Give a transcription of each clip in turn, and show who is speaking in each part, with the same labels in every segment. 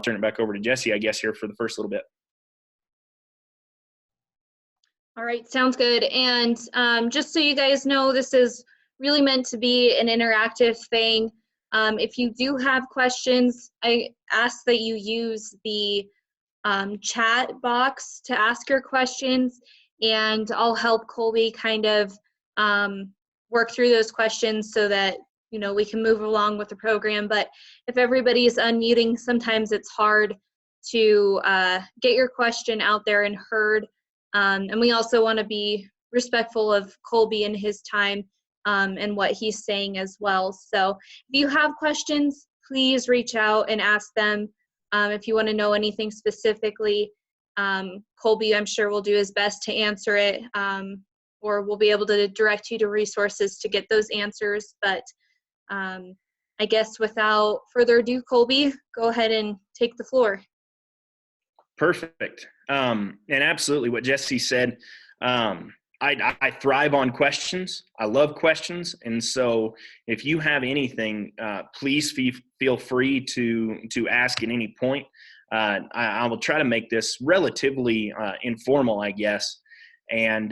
Speaker 1: turn it back over to Jesse, I guess, here for the first little bit.
Speaker 2: All right, sounds good. And just so you guys know, this is really meant to be an interactive thing. If you do have questions, I ask that you use the chat box to ask your questions, and I'll help Colby kind of work through those questions so that, you know, we can move along with the program. But if everybody's unmuting, sometimes it's hard to get your question out there and heard. And we also want to be respectful of Colby and his time and what he's saying as well. So if you have questions, please reach out and ask them. If you want to know anything specifically, Colby, I'm sure, will do his best to answer it, or we'll be able to direct you to resources to get those answers. But I guess without further ado, Colby, go ahead and take the floor.
Speaker 1: Perfect. And absolutely what Jesse said, I thrive on questions. I love questions. And so if you have anything, please feel free to ask at any point. I will try to make this relatively informal, I guess, and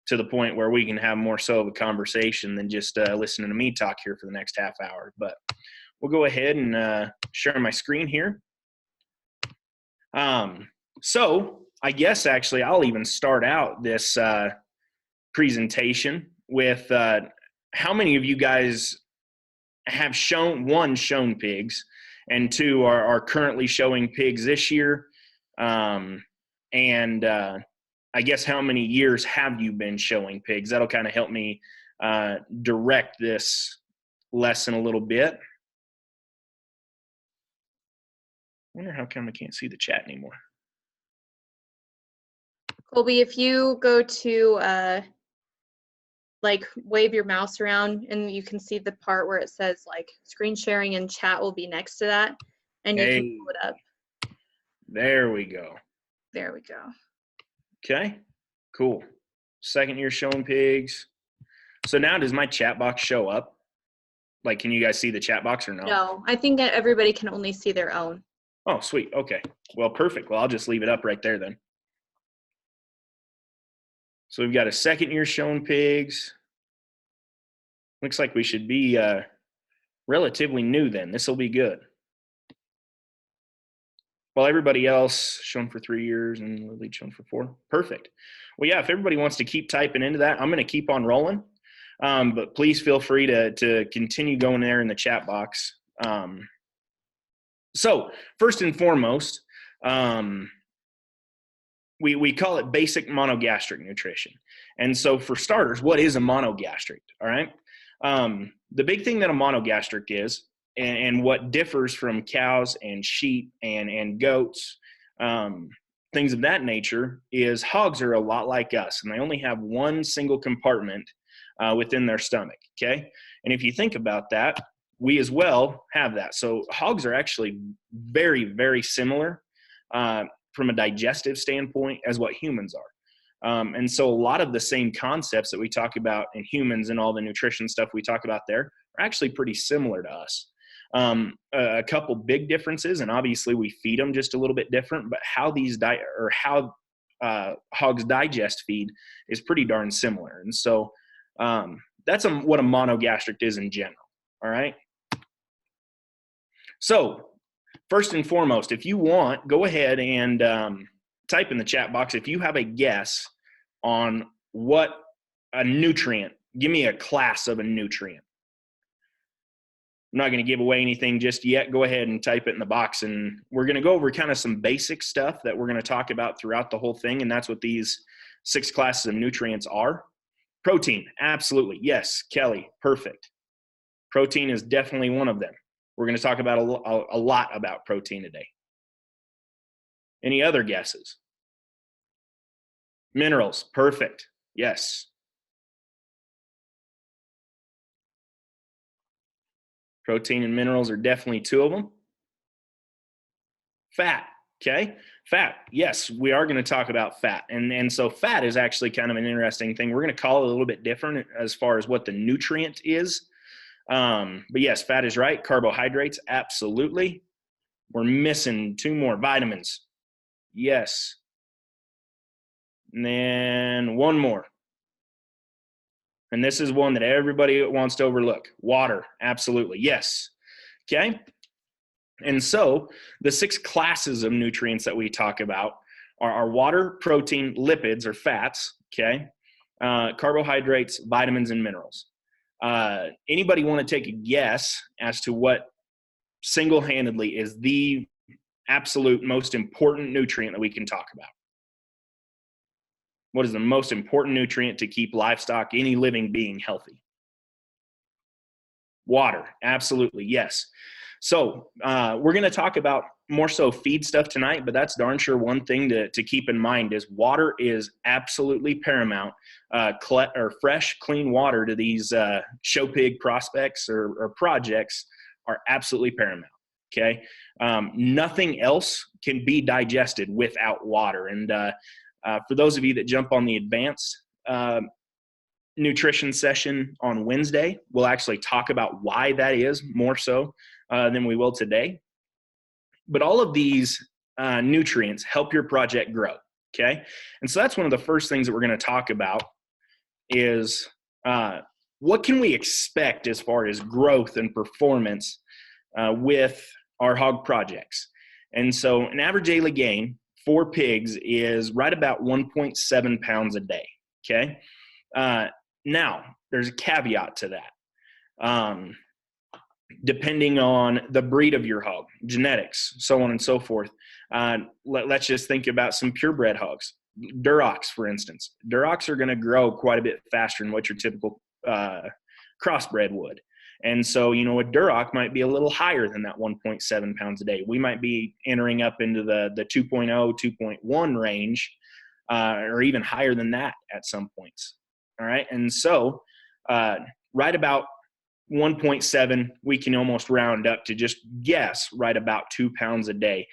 Speaker 1: to the point where we can have more so of a conversation than just listening to me talk here for the next half hour. But we'll go ahead and share my screen here. So I guess actually I'll even start out this presentation with how many of you guys have shown pigs, and two are currently showing pigs this year, and I guess how many years have you been showing pigs? That'll kind of help me direct this lesson a little bit. I wonder how come I can't see the chat anymore.
Speaker 2: Colby, if you go to like wave your mouse around, and you can see the part where it says like screen sharing and chat will be next to that, and you can pull it up.
Speaker 1: There we go.
Speaker 2: There we go.
Speaker 1: Okay, cool. Second year showing pigs. So now does my chat box show up? Like, can you guys see the chat box or no?
Speaker 2: No, I think that everybody can only see their own.
Speaker 1: Oh, sweet. Okay. Well, perfect. Well, I'll just leave it up right there then. So we've got a second year showing pigs. Looks like we should be relatively new then. This will be good. While everybody else shown for 3 years and Lily shown for 4. Perfect. Well, yeah, if everybody wants to keep typing into that, I'm going to keep on rolling. But please feel free to continue going there in the chat box. So first and foremost, we call it basic monogastric nutrition. And so for starters, what is a monogastric? All right. The big thing that a monogastric is, and what differs from cows and sheep and goats, things of that nature, is hogs are a lot like us, and they only have one single compartment within their stomach. Okay. And if you think about that, we as well have that. So hogs are actually very, very similar from a digestive standpoint as what humans are. And so a lot of the same concepts that we talk about in humans and all the nutrition stuff we talk about there are actually pretty similar to us. A couple big differences, and obviously we feed them just a little bit different, but how these hogs digest feed is pretty darn similar. And so that's what a monogastric is in general. All right. So first and foremost, if you want, go ahead and type in the chat box if you have a guess on what a nutrient. Give me a class of a nutrient. I'm not going to give away anything just yet. Go ahead and type it in the box, and we're going to go over kind of some basic stuff that we're going to talk about throughout the whole thing, and that's what these 6 classes of nutrients are. Protein, absolutely. Yes, Kelly, perfect. Protein is definitely one of them. We're going to talk about a lot about protein today. Any other guesses? Minerals, perfect. Yes. Protein and minerals are definitely 2 of them. Fat, okay? Fat, yes, we are going to talk about fat. And so fat is actually kind of an interesting thing. We're going to call it a little bit different as far as what the nutrient is. But yes, fat is right. Carbohydrates, absolutely. We're missing 2 more. Vitamins. Yes. And then 1 more. And this is one that everybody wants to overlook. Water. Absolutely. Yes. Okay. And so the 6 classes of nutrients that we talk about are water, protein, lipids or fats, okay, carbohydrates, vitamins, and minerals. Anybody want to take a guess as to what single-handedly is the absolute most important nutrient that we can talk about? What is the most important nutrient to keep livestock, any living being, healthy? Water. Absolutely. Yes. So we're going to talk about more so feed stuff tonight, but that's darn sure one thing to keep in mind is water is absolutely paramount. Fresh, clean water to these show pig prospects or projects are absolutely paramount. Okay. Nothing else can be digested without water. And for those of you that jump on the advanced nutrition session on Wednesday, we'll actually talk about why that is more so than we will today. But all of these nutrients help your project grow, okay? And so that's one of the first things that we're going to talk about is what can we expect as far as growth and performance with our hog projects. And so an average daily gain for pigs is right about 1.7 pounds a day, okay? Now, there's a caveat to that. Depending on the breed of your hog, genetics, so on and so forth. Let's just think about some purebred hogs. Durocs, for instance. Durocs are going to grow quite a bit faster than what your typical crossbred would. And so, you know, a Duroc might be a little higher than that 1.7 pounds a day. We might be entering up into the 2.0, 2.1 range, or even higher than that at some points. All right. And so right about 1.7, we can almost round up to just guess right about 2 pounds a day,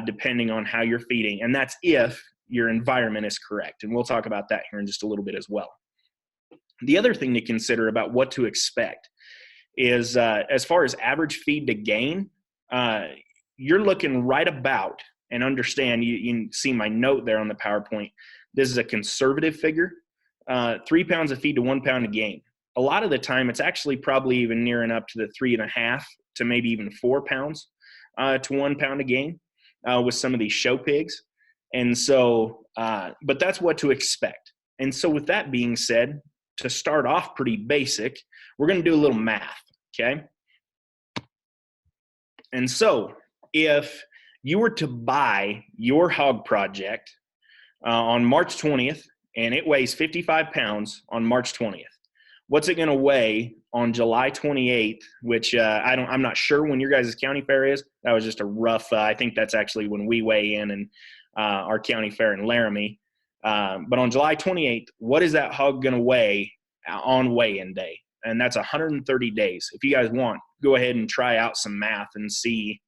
Speaker 1: depending on how you're feeding. And that's if your environment is correct. And we'll talk about that here in just a little bit as well. The other thing to consider about what to expect is as far as average feed to gain, you're looking right about, and understand, you can see my note there on the PowerPoint. This is a conservative figure, 3 pounds of feed to 1 pound of gain. A lot of the time, it's actually probably even nearing up to the 3.5 to maybe even 4 pounds to 1 pound of gain with some of these show pigs. And so, but that's what to expect. And so with that being said, to start off pretty basic, we're going to do a little math, okay? And so if you were to buy your hog project on March 20th, and it weighs 55 pounds on March 20th, what's it going to weigh on July 28th, which I'm not sure when your guys' county fair is. That was just a rough, I think that's actually when we weigh in our county fair in Laramie. But on July 28th, what is that hog going to weigh on weigh-in day? And that's 130 days. If you guys want, go ahead and try out some math and see,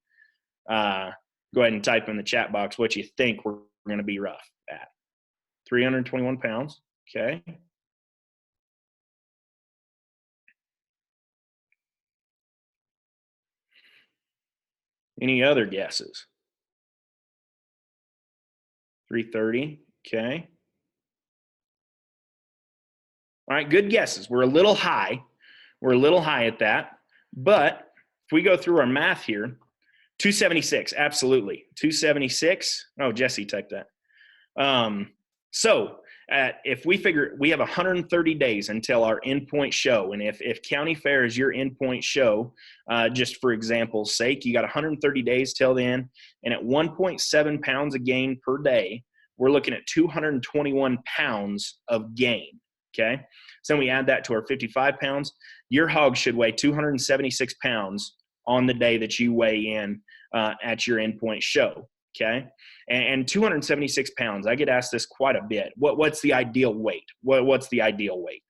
Speaker 1: go ahead and type in the chat box what you think we're going to be rough at. 321 pounds, okay. Any other guesses? 330, okay. All right, good guesses. We're a little high. We're a little high at that. But if we go through our math here, 276, absolutely. 276. Oh, Jesse typed that. So if we figure we have 130 days until our endpoint show, and if county fair is your endpoint show, just for example's sake, you got 130 days till then, and at 1.7 pounds of gain per day, we're looking at 221 pounds of gain, okay? So then we add that to our 55 pounds. Your hog should weigh 276 pounds on the day that you weigh in at your endpoint show, okay? And 276 pounds, I get asked this quite a bit. What's the ideal weight? What's the ideal weight?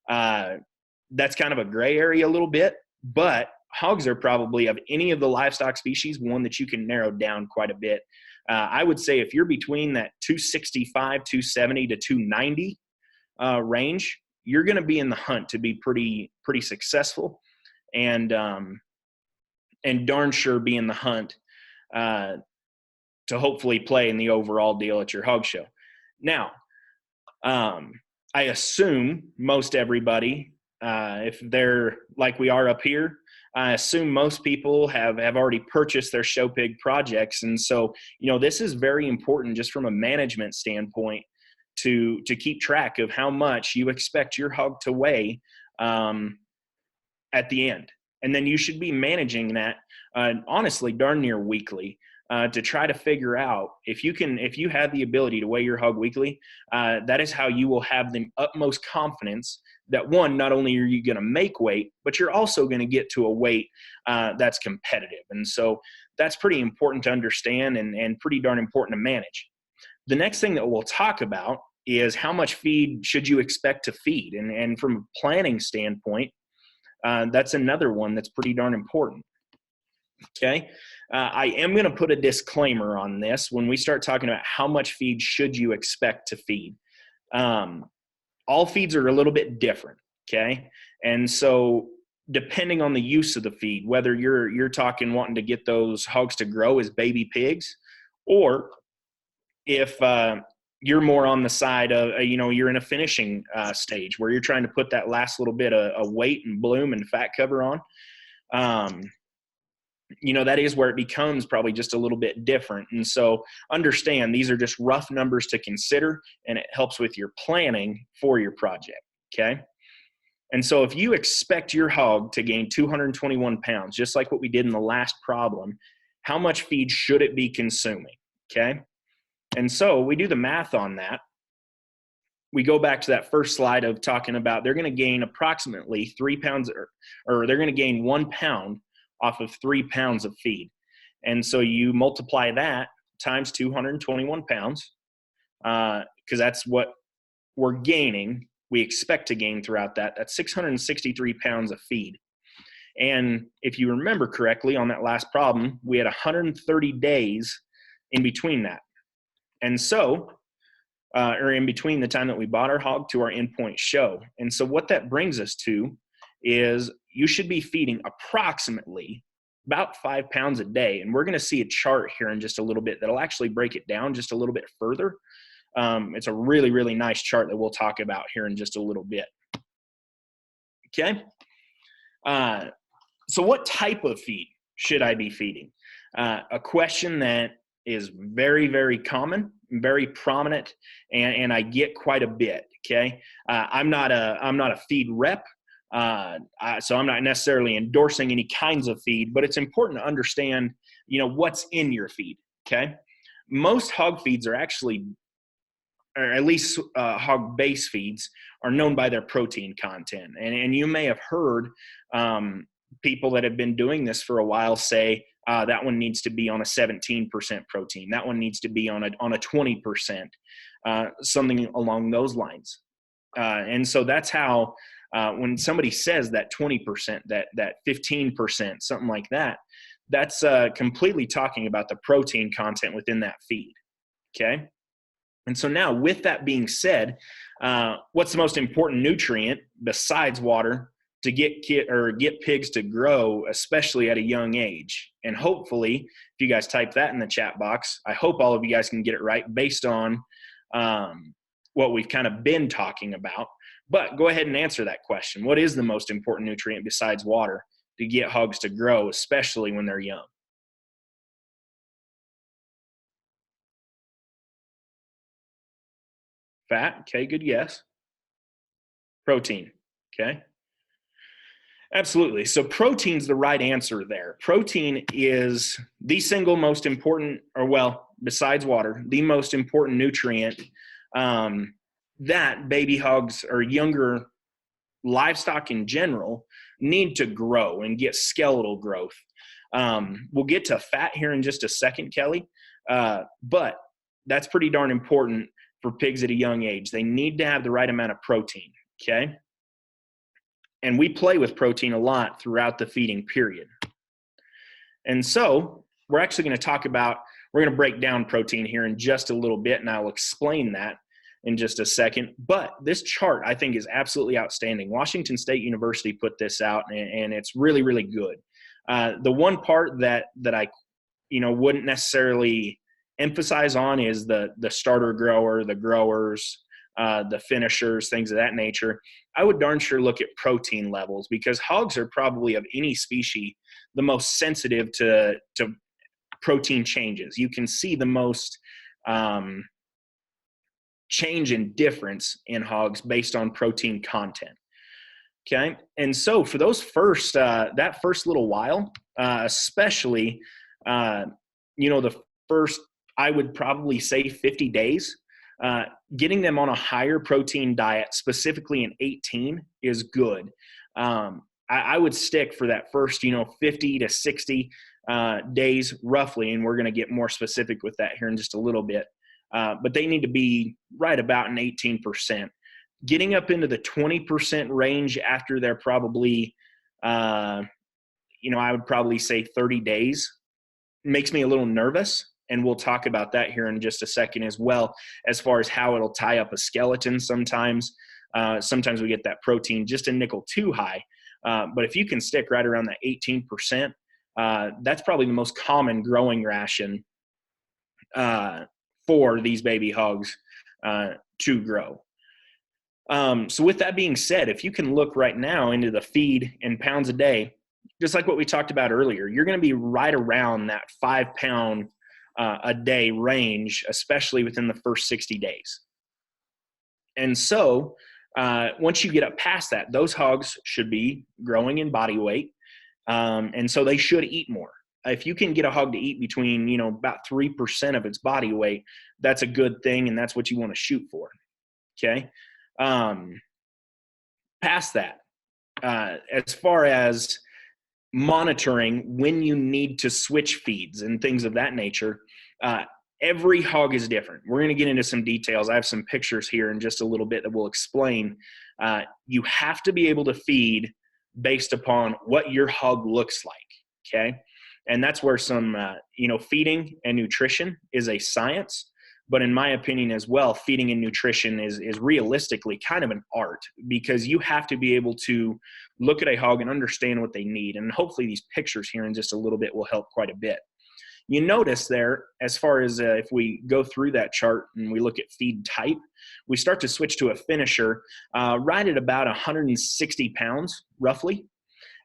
Speaker 1: That's kind of a gray area a little bit, but hogs are probably, of any of the livestock species, one that you can narrow down quite a bit. I would say if you're between that 265, 270 to 290 range, you're going to be in the hunt to be pretty successful, and darn sure be in the hunt to hopefully play in the overall deal at your hog show. Now, I assume most everybody, if they're like we are up here, I assume most people have already purchased their show pig projects. And so, this is very important just from a management standpoint to keep track of how much you expect your hog to weigh at the end. And then you should be managing that, honestly, darn near weekly, to try to figure out if you have the ability to weigh your hog weekly, that is how you will have the utmost confidence that, one, not only are you going to make weight, but you're also going to get to a weight that's competitive. And so that's pretty important to understand and pretty darn important to manage. The next thing that we'll talk about is how much feed should you expect to feed. And from a planning standpoint, that's another one that's pretty darn important. Okay. I am going to put a disclaimer on this when we start talking about how much feed should you expect to feed. All feeds are a little bit different. Okay. And so depending on the use of the feed, whether you're talking wanting to get those hogs to grow as baby pigs, or if you're more on the side of, you're in a finishing stage where you're trying to put that last little bit of weight and bloom and fat cover on, that is where it becomes probably just a little bit different. And so understand these are just rough numbers to consider, and it helps with your planning for your project. Okay. And so if you expect your hog to gain 221 pounds, just like what we did in the last problem, how much feed should it be consuming? Okay. And so we do the math on that. We go back to that first slide of talking about they're going to gain approximately 3 pounds or they're going to gain 1 pound off of 3 pounds of feed. And so you multiply that times 221 pounds because that's what we're gaining. We expect to gain throughout that. That's 663 pounds of feed. And if you remember correctly on that last problem, we had 130 days in between that. And so, or in between the time that we bought our hog to our endpoint show. And so what that brings us to is you should be feeding approximately about 5 pounds a day. And we're going to see a chart here in just a little bit that'll actually break it down just a little bit further. It's a really, really nice chart that we'll talk about here in just a little bit. Okay. So what type of feed should I be feeding? A question that is very, very common, very prominent, and I get quite a bit. Okay. I'm not a feed rep. So I'm not necessarily endorsing any kinds of feed, but it's important to understand, what's in your feed. Okay. Most hog feeds are actually, or at least hog base feeds, are known by their protein content. And you may have heard people that have been doing this for a while say, that one needs to be on a 17% protein. That one needs to be on a 20%, something along those lines. And so that's how, when somebody says that 20%, that 15%, something like that, that's completely talking about the protein content within that feed. Okay. And so now with that being said, what's the most important nutrient besides water to get pigs to grow, especially at a young age? And hopefully, if you guys type that in the chat box, I hope all of you guys can get it right based on what we've kind of been talking about. But go ahead and answer that question. What is the most important nutrient besides water to get hogs to grow, especially when they're young? Fat. Okay, good guess. Protein. Okay. Absolutely. So protein's the right answer there. Protein is the single most important, or well, besides water, the most important nutrient that baby hogs or younger livestock in general need to grow and get skeletal growth. We'll get to fat here in just a second, Kelly, but that's pretty darn important for pigs at a young age. They need to have the right amount of protein, okay? And we play with protein a lot throughout the feeding period. And so we're actually going to break down protein here in just a little bit, and I'll explain that in just a second. But this chart, I think, is absolutely outstanding. Washington State University put this out, and it's really, really good. The one part that I wouldn't necessarily emphasize on is the starter grower, the growers, the finishers, things of that nature. I would darn sure look at protein levels, because hogs are probably of any species the most sensitive to protein changes. You can see the most change in difference in hogs based on protein content. Okay. And so for those that first little while, especially, the first, I would probably say 50 days, getting them on a higher protein diet, specifically in 18, is good. I would stick for that first, 50 to 60 days roughly, and we're going to get more specific with that here in just a little bit. But they need to be right about an 18%. Getting up into the 20% range after they're probably, I would probably say 30 days, makes me a little nervous. And we'll talk about that here in just a second as well, as far as how it'll tie up a skeleton sometimes. Sometimes we get that protein just a nickel too high. But if you can stick right around that 18%, that's probably the most common growing ration for these baby hogs to grow. So with that being said, if you can look right now into the feed in pounds a day, just like what we talked about earlier, you're going to be right around that 5 pound a day range, especially within the first 60 days. And so once you get up past that, those hogs should be growing in body weight. And so they should eat more. If you can get a hog to eat between, about 3% of its body weight, that's a good thing. And that's what you want to shoot for. Okay. Past that, as far as monitoring when you need to switch feeds and things of that nature, every hog is different. We're going to get into some details. I have some pictures here in just a little bit that will explain. You have to be able to feed based upon what your hog looks like. Okay. And that's where some, feeding and nutrition is a science. But in my opinion as well, feeding and nutrition is realistically kind of an art, because you have to be able to look at a hog and understand what they need. And hopefully these pictures here in just a little bit will help quite a bit. You notice there, as far as if we go through that chart and we look at feed type, we start to switch to a finisher right at about 160 pounds, roughly.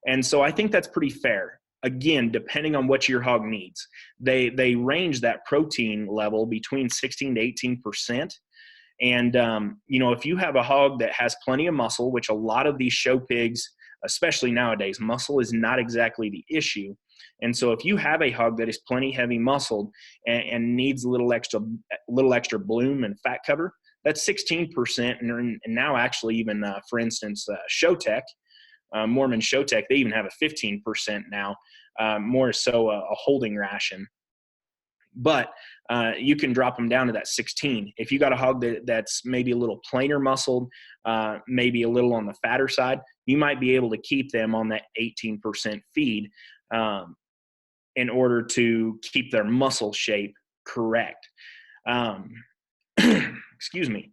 Speaker 1: And so I think that's pretty fair. Again, depending on what your hog needs, they range that protein level between 16 to 18%. And, if you have a hog that has plenty of muscle, which a lot of these show pigs, especially nowadays, muscle is not exactly the issue. And so if you have a hog that is plenty heavy muscled and needs a little extra bloom and fat cover, that's 16%. And now actually even, for instance, Showtech, Mormon Showtech, they even have a 15% now, more so a holding ration. But you can drop them down to that 16. If you got a hog that's maybe a little plainer muscled, maybe a little on the fatter side, you might be able to keep them on that 18% feed in order to keep their muscle shape correct. Excuse me.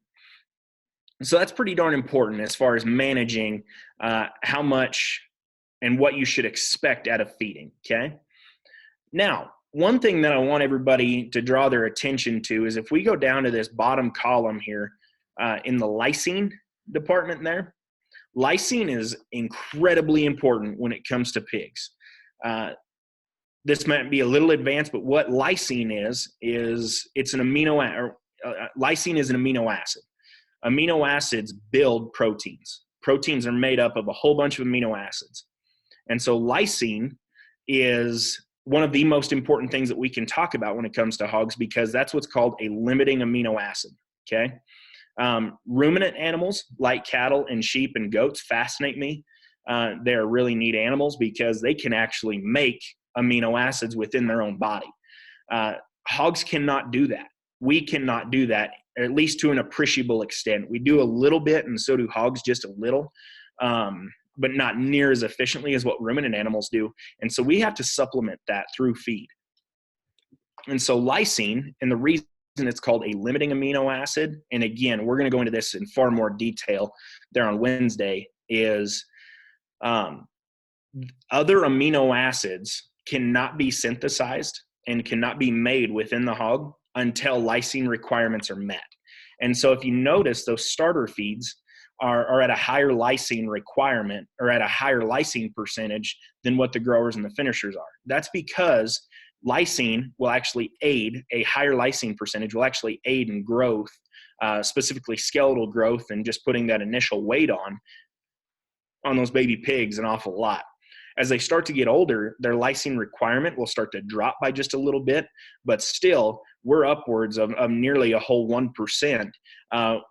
Speaker 1: So that's pretty darn important as far as managing how much and what you should expect out of feeding, okay? Now, one thing that I want everybody to draw their attention to is if we go down to this bottom column here in the lysine department there, lysine is incredibly important when it comes to pigs. This might be a little advanced, but what lysine is it's an amino acid. Lysine is an amino acid. Amino acids build proteins. Proteins are made up of a whole bunch of amino acids. And so lysine is one of the most important things that we can talk about when it comes to hogs, because that's what's called a limiting amino acid, okay? Ruminant animals like cattle and sheep and goats fascinate me. They're really neat animals because they can actually make amino acids within their own body. Hogs cannot do that. We cannot do that, at least to an appreciable extent. We do a little bit, and so do hogs, just a little, but not near as efficiently as what ruminant animals do. And so we have to supplement that through feed. And so lysine, and the reason it's called a limiting amino acid, and again, we're going to go into this in far more detail there on Wednesday, is other amino acids cannot be synthesized and cannot be made within the hog until lysine requirements are met. And so if you notice, those starter feeds are at a higher lysine requirement, or at a higher lysine percentage than what the growers and the finishers are. That's because lysine will actually aid, a higher lysine percentage will actually aid in growth, specifically skeletal growth, and just putting that initial weight on those baby pigs an awful lot. As they start to get older, their lysine requirement will start to drop by just a little bit, but still we're upwards of nearly a whole 1%,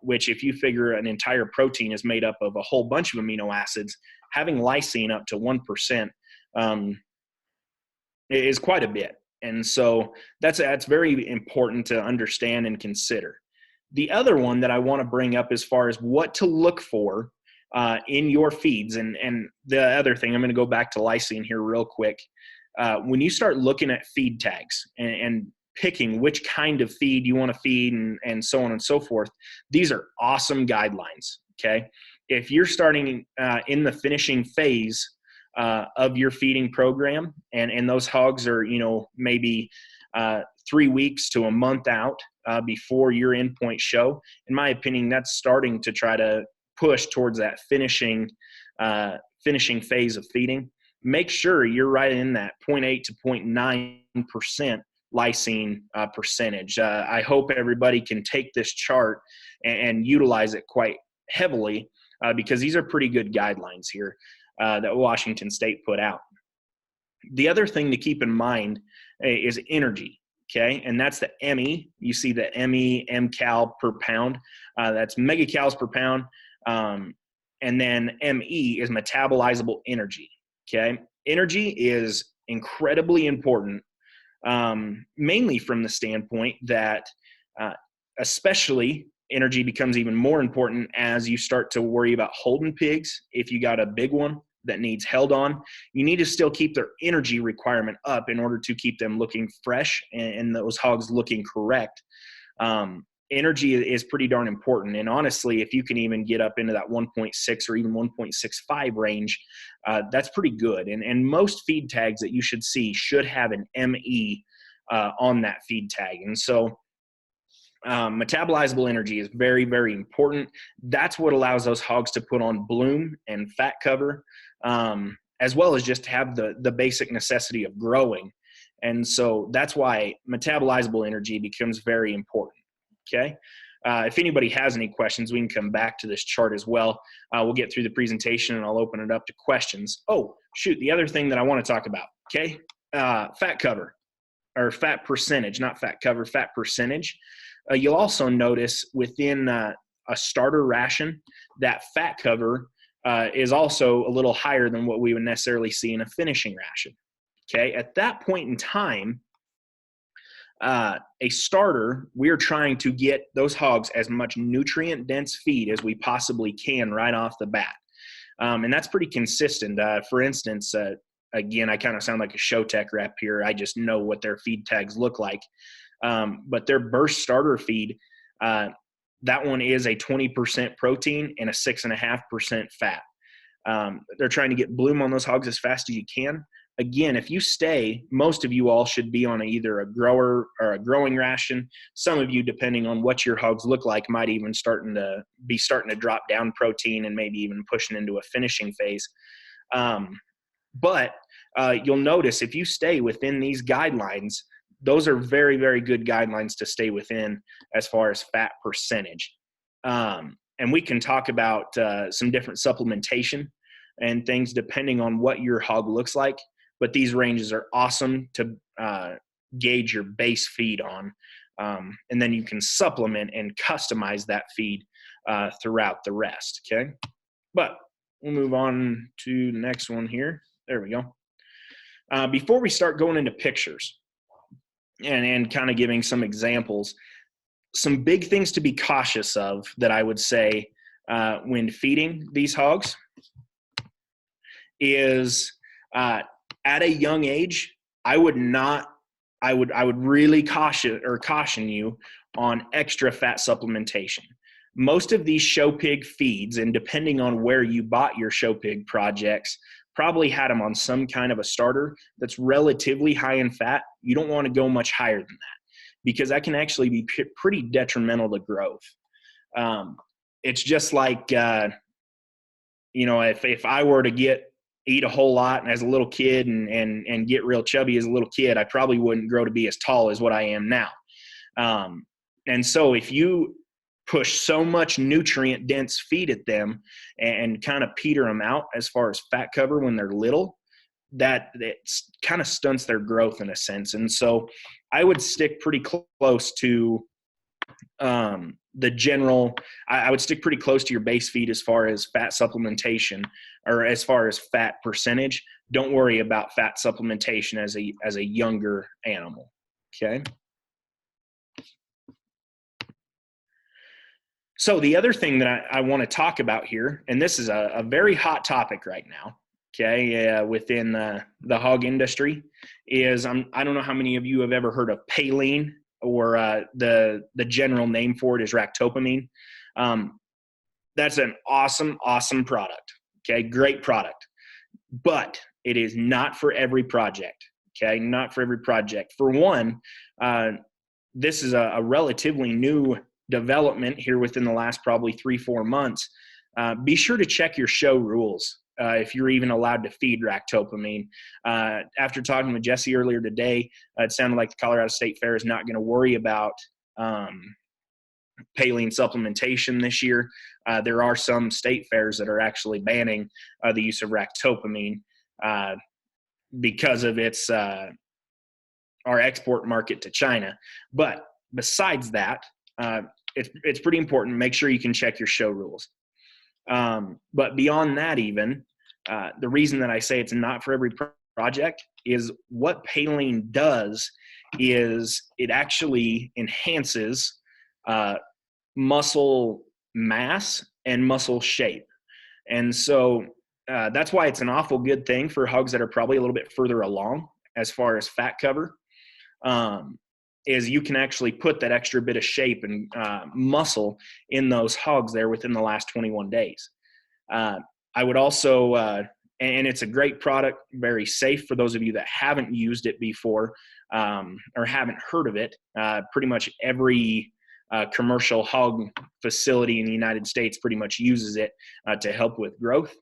Speaker 1: which if you figure an entire protein is made up of a whole bunch of amino acids, having lysine up to 1% is quite a bit. And so that's very important to understand and consider. The other one that I want to bring up as far as what to look for in your feeds, and the other thing, I'm going to go back to lysine here real quick. When you start looking at feed tags and picking which kind of feed you want to feed and so on and so forth, these are awesome guidelines, okay? If you're starting in the finishing phase of your feeding program, and those hogs are, maybe 3 weeks to a month out before your endpoint show, in my opinion, that's starting to try to push towards that finishing phase of feeding. Make sure you're right in that 0.8 to 0.9% lysine percentage. I hope everybody can take this chart and utilize it quite heavily because these are pretty good guidelines here that Washington State put out. The other thing to keep in mind is energy. Okay, and that's the ME. You see the ME, mcal per pound. That's megacals per pound. And then ME is metabolizable energy. Okay, energy is incredibly important, mainly from the standpoint that especially energy becomes even more important as you start to worry about holding pigs. If you got a big one that needs held on, you need to still keep their energy requirement up in order to keep them looking fresh and those hogs looking correct. Energy is pretty darn important. And honestly, if you can even get up into that 1.6 or even 1.65 range, that's pretty good. And most feed tags that you should see should have an ME on that feed tag. And so metabolizable energy is very, very important. That's what allows those hogs to put on bloom and fat cover, as well as just have the basic necessity of growing. And so that's why metabolizable energy becomes very important. Okay. If anybody has any questions, we can come back to this chart as well. We'll get through the presentation and I'll open it up to questions. Oh, shoot. The other thing that I want to talk about. Okay. Fat cover, or fat percentage, not fat cover, fat percentage. You'll also notice within a starter ration that fat cover is also a little higher than what we would necessarily see in a finishing ration. Okay. At that point in time, a starter, we're trying to get those hogs as much nutrient dense feed as we possibly can right off the bat. And that's pretty consistent. For instance, again, I kind of sound like a show tech rep here. I just know what their feed tags look like. But their burst starter feed, that one is a 20% protein and a 6.5% fat. They're trying to get bloom on those hogs as fast as you can. Again, if you stay, most of you all should be on either a grower or a growing ration. Some of you, depending on what your hogs look like, might even starting to drop down protein and maybe even pushing into a finishing phase. But you'll notice if you stay within these guidelines, those are very, very good guidelines to stay within as far as fat percentage. And we can talk about some different supplementation and things depending on what your hog looks like. But these ranges are awesome to gauge your base feed on. And then you can supplement and customize that feed throughout the rest, okay? But we'll move on to the next one here. There we go. Before we start going into pictures and kind of giving some examples, some big things to be cautious of that I would say when feeding these hogs is at a young age, I would really caution you on extra fat supplementation. Most of these show pig feeds, and depending on where you bought your show pig projects, probably had them on some kind of a starter that's relatively high in fat. You don't want to go much higher than that because that can actually be pretty detrimental to growth. It's just like, if I were to eat a whole lot as a little kid and get real chubby as a little kid, I probably wouldn't grow to be as tall as what I am now. And so if you push so much nutrient dense feed at them and kind of peter them out as far as fat cover when they're little, that it kind of stunts their growth in a sense. And so I would stick pretty close to the general. I would stick pretty close to your base feed as far as fat supplementation or as far as fat percentage. Don't worry about fat supplementation as a younger animal. Okay. So the other thing that I want to talk about here, and this is a very hot topic right now, okay, within the hog industry, is I don't know how many of you have ever heard of Paline, or the general name for it is ractopamine. That's an awesome product, okay, great product, but it is not for every project, okay, not for every project. For one, this is a relatively new development here within the last probably 3-4 months. Be sure to check your show rules if you're even allowed to feed ractopamine. After talking with Jesse earlier today, it sounded like the Colorado State Fair is not going to worry about Paline supplementation this year. There are some state fairs that are actually banning the use of ractopamine because of its our export market to China. But besides that, it's pretty important. Make sure you can check your show rules. But beyond that, even the reason that I say it's not for every project is what Paline does is it actually enhances muscle mass and muscle shape. And so that's why it's an awful good thing for hogs that are probably a little bit further along as far as fat cover. Is you can actually put that extra bit of shape and muscle in those hogs there within the last 21 days. I would also, and it's a great product, very safe for those of you that haven't used it before or haven't heard of it. Pretty much every commercial hog facility in the United States pretty much uses it to help with growth.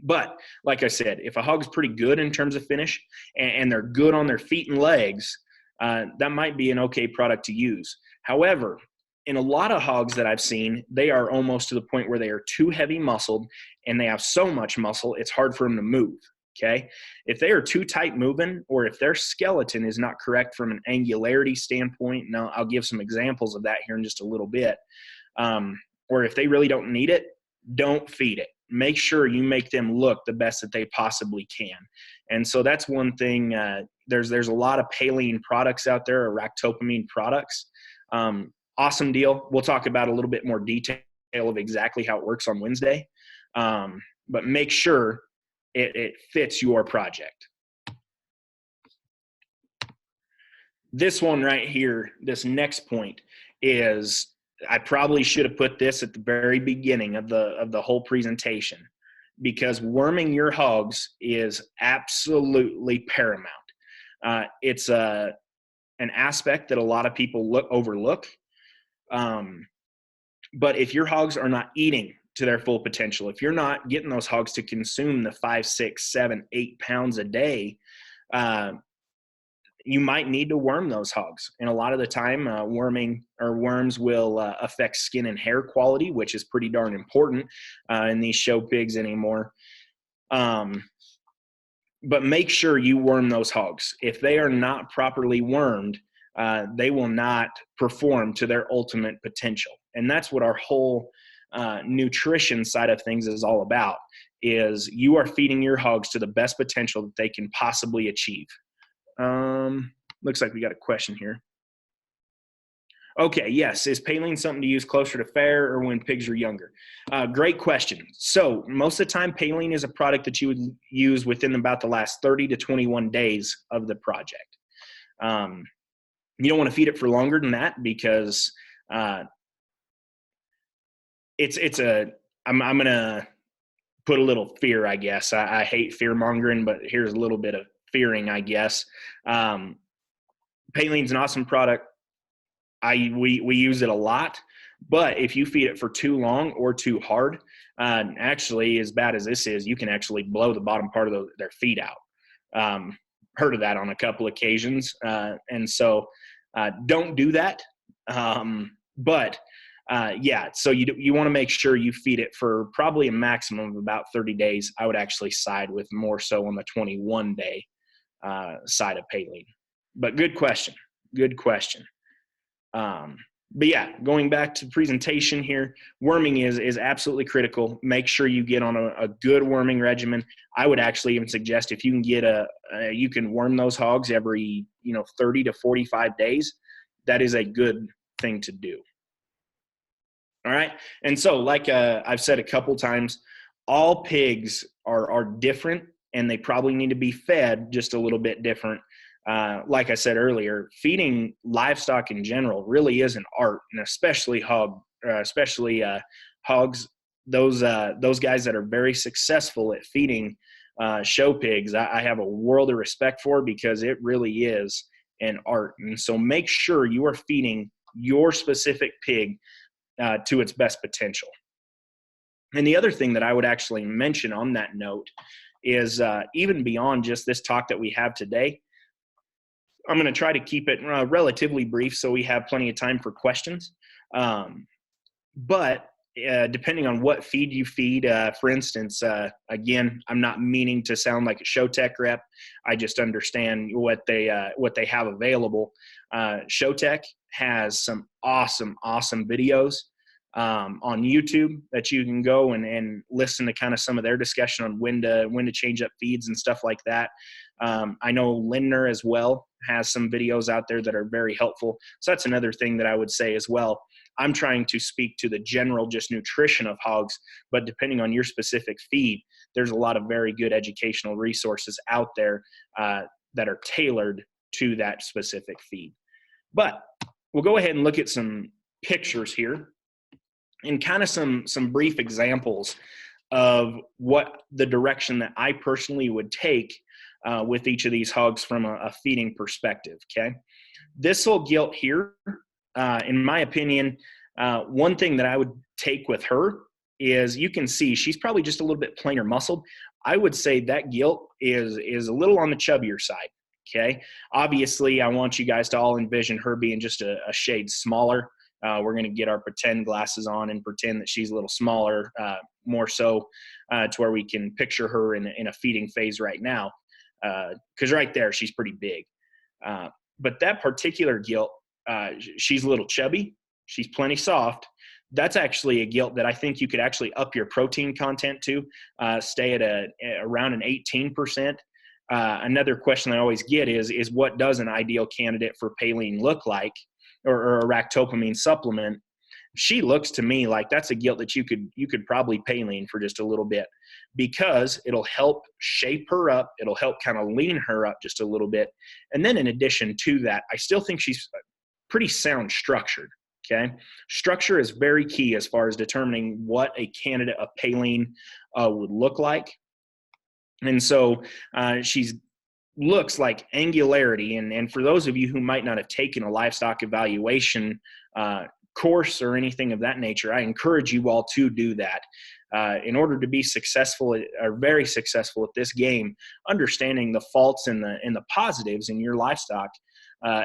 Speaker 1: But like I said, if a hog's pretty good in terms of finish and they're good on their feet and legs, that might be an okay product to use. However, in a lot of hogs that I've seen, they are almost to the point where they are too heavy muscled and they have so much muscle, it's hard for them to move. Okay. If they are too tight moving, or if their skeleton is not correct from an angularity standpoint, now I'll give some examples of that here in just a little bit. Or if they really don't need it, don't feed it. Make sure you make them look the best that they possibly can. And so that's one thing. There's a lot of Paline products out there, or ractopamine products. Awesome deal. We'll talk about a little bit more detail of exactly how it works on Wednesday. But make sure it fits your project. This one right here, this next point is, I probably should have put this at the very beginning of the whole presentation, because worming your hogs is absolutely paramount. It's an aspect that a lot of people overlook. But if your hogs are not eating to their full potential, if you're not getting those hogs to consume the 5, 6, 7, 8 pounds a day, you might need to worm those hogs. And a lot of the time, worms will affect skin and hair quality, which is pretty darn important in these show pigs anymore. But make sure you worm those hogs. If they are not properly wormed, they will not perform to their ultimate potential. And that's what our whole nutrition side of things is all about, is you are feeding your hogs to the best potential that they can possibly achieve. Looks like we got a question here. Okay, yes. Is Paline something to use closer to fair or when pigs are younger? Great question. So most of the time, Paline is a product that you would use within about the last 30 to 21 days of the project. You don't want to feed it for longer than that, because I'm going to put a little fear, I guess. I hate fear mongering, but here's a little bit of fearing, I guess. Paylean's an awesome product. We use it a lot, but if you feed it for too long or too hard, actually, as bad as this is, you can actually blow the bottom part of their feed out. Heard of that on a couple occasions, and so don't do that. Yeah, so you want to make sure you feed it for probably a maximum of about 30 days. I would actually side with more so on the 21-day side of Paylean. But good question. Good question. But yeah, going back to presentation here, worming is absolutely critical. Make sure you get on a good worming regimen. I would actually even suggest if you can get you can worm those hogs every 30 to 45 days. That is a good thing to do. All right. And so like I've said a couple times, all pigs are different, and they probably need to be fed just a little bit different. Like I said earlier, feeding livestock in general really is an art, and especially hogs. Those guys that are very successful at feeding show pigs, I have a world of respect for, because it really is an art. And so make sure you are feeding your specific pig to its best potential. And the other thing that I would actually mention on that note is even beyond just this talk that we have today, I'm going to try to keep it relatively brief so we have plenty of time for questions. But depending on what feed you feed, for instance, again, I'm not meaning to sound like a ShowTech rep. I just understand what they have available. ShowTech has some awesome videos on YouTube that you can go and listen to kind of some of their discussion on when to change up feeds and stuff like that. I know Lindner as well has some videos out there that are very helpful. So that's another thing that I would say as well. I'm trying to speak to the general just nutrition of hogs, but depending on your specific feed, there's a lot of very good educational resources out there that are tailored to that specific feed. But we'll go ahead and look at some pictures here and kind of some brief examples of what the direction that I personally would take with each of these hogs from a feeding perspective, okay? This whole gilt here, in my opinion, one thing that I would take with her is you can see she's probably just a little bit plainer muscled. I would say that gilt is a little on the chubbier side, okay? Obviously, I want you guys to all envision her being just a shade smaller. We're going to get our pretend glasses on and pretend that she's a little smaller, more so to where we can picture her in a feeding phase right now. Because right there, she's pretty big. But that particular gilt, she's a little chubby. She's plenty soft. That's actually a gilt that I think you could actually up your protein content to, stay at around an 18%. Another question I always get is what does an ideal candidate for Paylean look like, or a ractopamine supplement? She looks to me like that's a gilt that you could probably Paylean for just a little bit, because it'll help shape her up. It'll help kind of lean her up just a little bit. And then in addition to that, I still think she's pretty sound structured, okay? Structure is very key as far as determining what a candidate of Paylean would look like. And so she's looks like angularity. And for those of you who might not have taken a livestock evaluation course or anything of that nature, I encourage you all to do that. In order to be successful or very successful at this game, understanding the faults and the positives in your livestock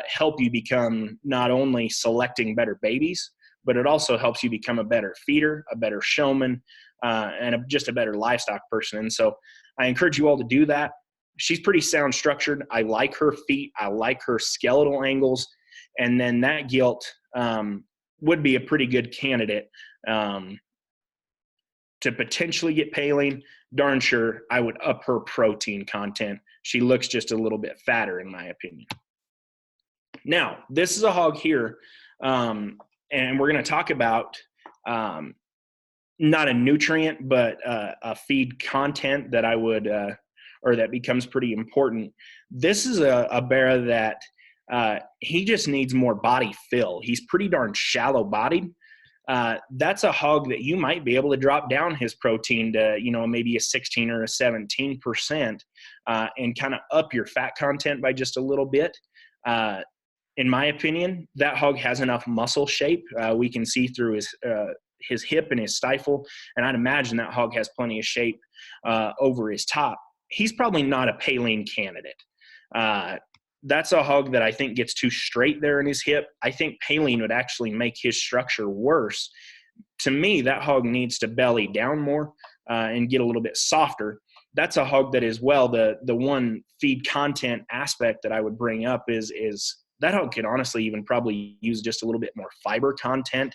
Speaker 1: help you become not only selecting better babies, but it also helps you become a better feeder, a better showman, and just a better livestock person. And so I encourage you all to do that. She's pretty sound structured. I like her feet. I like her skeletal angles. And then that gilt would be a pretty good candidate to potentially get Paylean. Darn sure I would up her protein content. She looks just a little bit fatter in my opinion. Now, this is a hog here, and we're going to talk about not a nutrient, but a feed content that I would or that becomes pretty important. This is a bear that he just needs more body fill. He's pretty darn shallow bodied. that's a hog that you might be able to drop down his protein to, maybe a 16 or a 17%, and kind of up your fat content by just a little bit. In my opinion, that hog has enough muscle shape. We can see through his hip and his stifle, and I'd imagine that hog has plenty of shape over his top. He's probably not a Paline candidate. That's a hog that I think gets too straight there in his hip. I think Paline would actually make his structure worse. To me, that hog needs to belly down more and get a little bit softer. That's a hog that is, well, the one feed content aspect that I would bring up is that hog could honestly even probably use just a little bit more fiber content.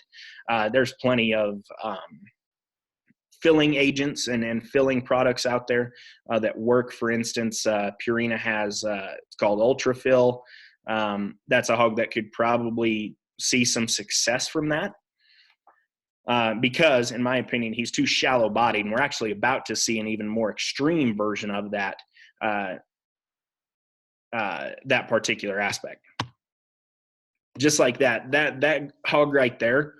Speaker 1: There's plenty of filling agents and filling products out there that work. For instance, Purina has, it's called Ultrafill. That's a hog that could probably see some success from that. Because in my opinion, he's too shallow bodied, and we're actually about to see an even more extreme version of that, that particular aspect. Just like that hog right there,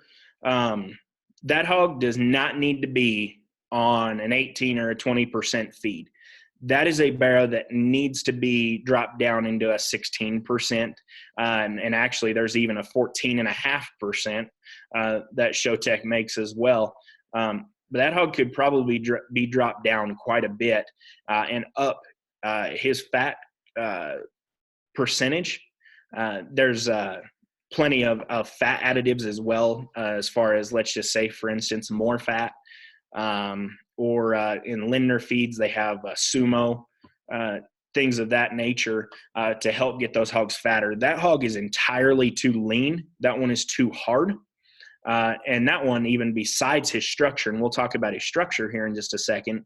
Speaker 1: that hog does not need to be on an 18 or a 20% feed. That is a barrow that needs to be dropped down into a 16%. And actually, there's even a 14.5% that Showtech makes as well. But that hog could probably be dropped down quite a bit and up his fat percentage. There's plenty of fat additives as well, as far as, let's just say, for instance, more fat. Or in Lindner feeds, they have Sumo, things of that nature to help get those hogs fatter. That hog is entirely too lean. That one is too hard. And that one, even besides his structure, and we'll talk about his structure here in just a second,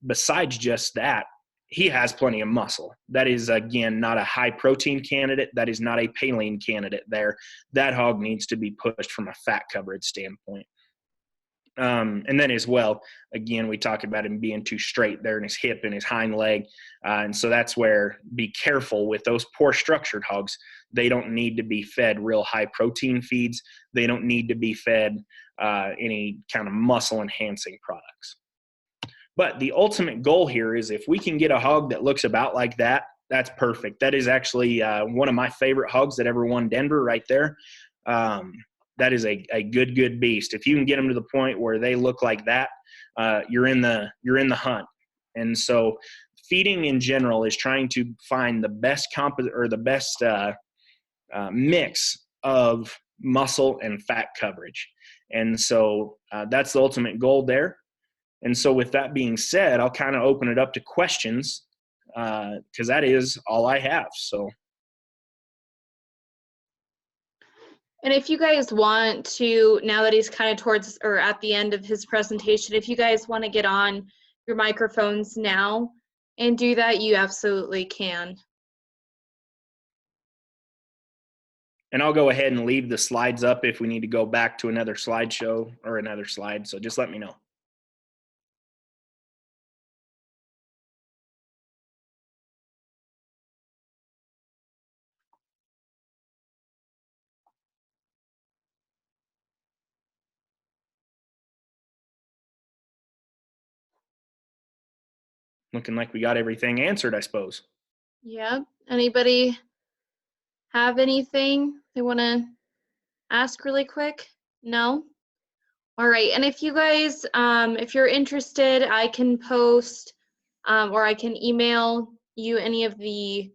Speaker 1: besides just that, he has plenty of muscle. That is, again, not a high protein candidate. That is not a Paline candidate there. That hog needs to be pushed from a fat coverage standpoint. And then as well, again, we talk about him being too straight there in his hip and his hind leg. And so that's where, be careful with those poor structured hogs. They don't need to be fed real high protein feeds. They don't need to be fed any kind of muscle enhancing products. But the ultimate goal here is, if we can get a hog that looks about like that, that's perfect. That is actually one of my favorite hogs that ever won Denver right there. That is a good beast. If you can get them to the point where they look like that, you're in the hunt. And so feeding in general is trying to find the best mix of muscle and fat coverage. And so that's the ultimate goal there. And so with that being said, I'll kind of open it up to questions because that is all I have. So.
Speaker 2: And if you guys want to, now that he's kind of towards or at the end of his presentation, if you guys want to get on your microphones now and do that, you absolutely can.
Speaker 1: And I'll go ahead and leave the slides up if we need to go back to another slideshow or another slide. So just let me know. Looking like we got everything answered, I suppose.
Speaker 2: Yeah. Anybody have anything they want to ask really quick? No? All right. And if you guys, if you're interested, I can post or I can email you any of the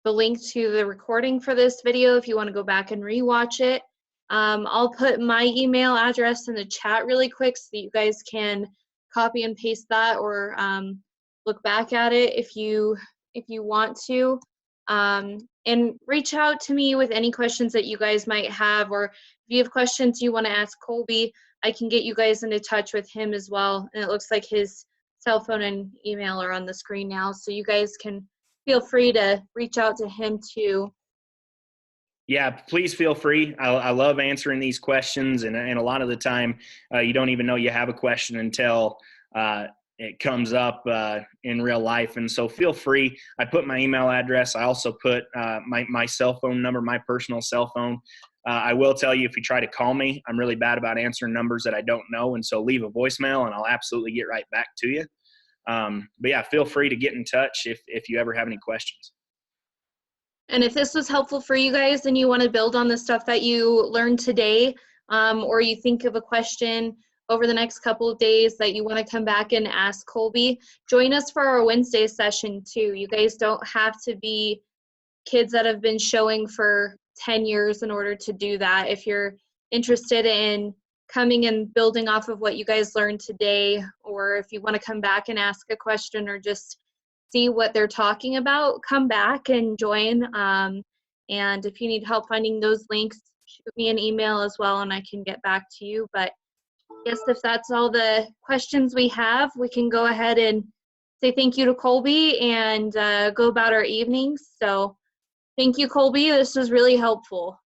Speaker 2: link to the recording for this video if you want to go back and rewatch it. I'll put my email address in the chat really quick so that you guys can copy and paste that or look back at it if you want to. And reach out to me with any questions that you guys might have, or if you have questions you want to ask Colby, I can get you guys into touch with him as well. And it looks like his cell phone and email are on the screen now, so you guys can feel free to reach out to him too.
Speaker 1: Yeah, please feel free. I love answering these questions, and a lot of the time you don't even know you have a question until it comes up in real life. And so feel free. I put my email address. I also put my cell phone number, my personal cell phone. I will tell you, if you try to call me, I'm really bad about answering numbers that I don't know. And so leave a voicemail and I'll absolutely get right back to you. But yeah, feel free to get in touch if you ever have any questions.
Speaker 2: And if this was helpful for you guys and you want to build on the stuff that you learned today, or you think of a question over the next couple of days that you want to come back and ask Colby, join us for our Wednesday session too. You guys don't have to be kids that have been showing for 10 years in order to do that. If you're interested in coming and building off of what you guys learned today, or if you want to come back and ask a question or just see what they're talking about, come back and join. And if you need help finding those links, shoot me an email as well and I can get back to you. But yes, if that's all the questions we have, we can go ahead and say thank you to Colby and go about our evenings. So thank you, Colby. This was really helpful.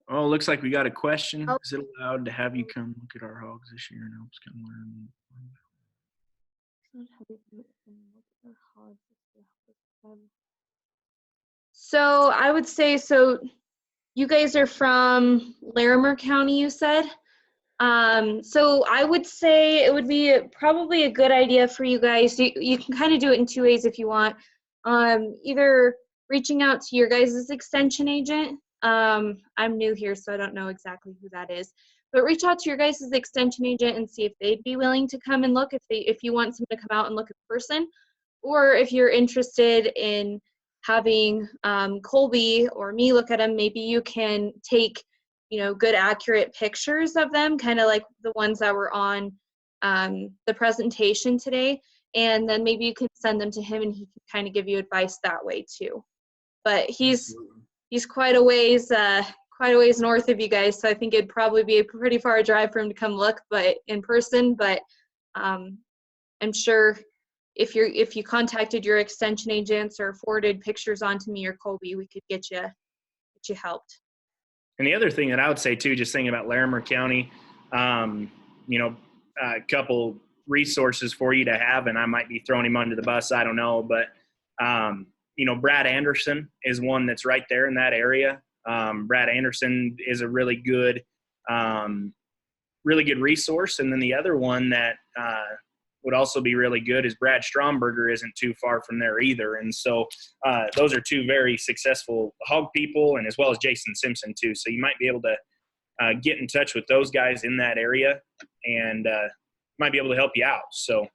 Speaker 1: Oh, looks like we got a question. Oh. Is it allowed to have you come look at our hogs this year and help us come learn?
Speaker 2: So I would say, so you guys are from Larimer County, you said? So I would say it would be probably a good idea for you guys. You can kind of do it in two ways if you want. Either reaching out to your guys' extension agent. I'm new here, so I don't know exactly who that is. But reach out to your guys' extension agent and see if they'd be willing to come and look, if you want someone to come out and look in person. Or if you're interested in having Colby or me look at them, maybe you can take, good accurate pictures of them, kind of like the ones that were on the presentation today. And then maybe you can send them to him and he can kind of give you advice that way too. But he's quite a ways north of you guys, so I think it'd probably be a pretty far drive for him to come look, but in person. But I'm sure if you contacted your extension agents or forwarded pictures onto me or Colby, we could get you helped.
Speaker 1: And the other thing that I would say too, just thinking about Larimer County, a couple resources for you to have, and I might be throwing him under the bus, I don't know, but Brad Anderson is one that's right there in that area. Brad Anderson is a really good resource. And then the other one that would also be really good is Brad Stromberger isn't too far from there either. And so those are two very successful hog people, and as well as Jason Simpson too. So you might be able to get in touch with those guys in that area and might be able to help you out. So.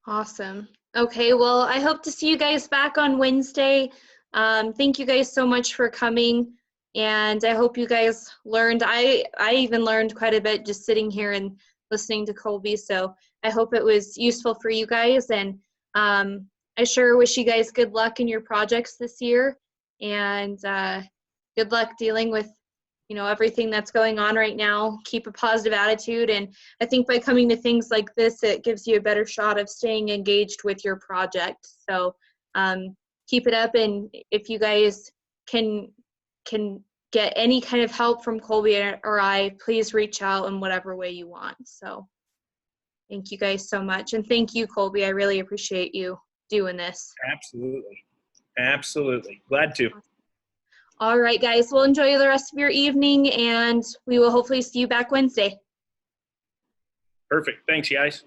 Speaker 2: Awesome. Okay, well, I hope to see you guys back on Wednesday. Thank you guys so much for coming, and I hope you guys learned. I even learned quite a bit just sitting here and listening to Colby, so I hope it was useful for you guys, and I sure wish you guys good luck in your projects this year, and good luck dealing with everything that's going on right now. Keep a positive attitude, and I think by coming to things like this, it gives you a better shot of staying engaged with your project. So keep it up, and if you guys can get any kind of help from Colby or I, please reach out in whatever way you want. So thank you guys so much, and thank you, Colby. I really appreciate you doing this.
Speaker 1: Absolutely. Glad to.
Speaker 2: All right, guys. Well, enjoy the rest of your evening, and we will hopefully see you back Wednesday.
Speaker 1: Perfect. Thanks, guys.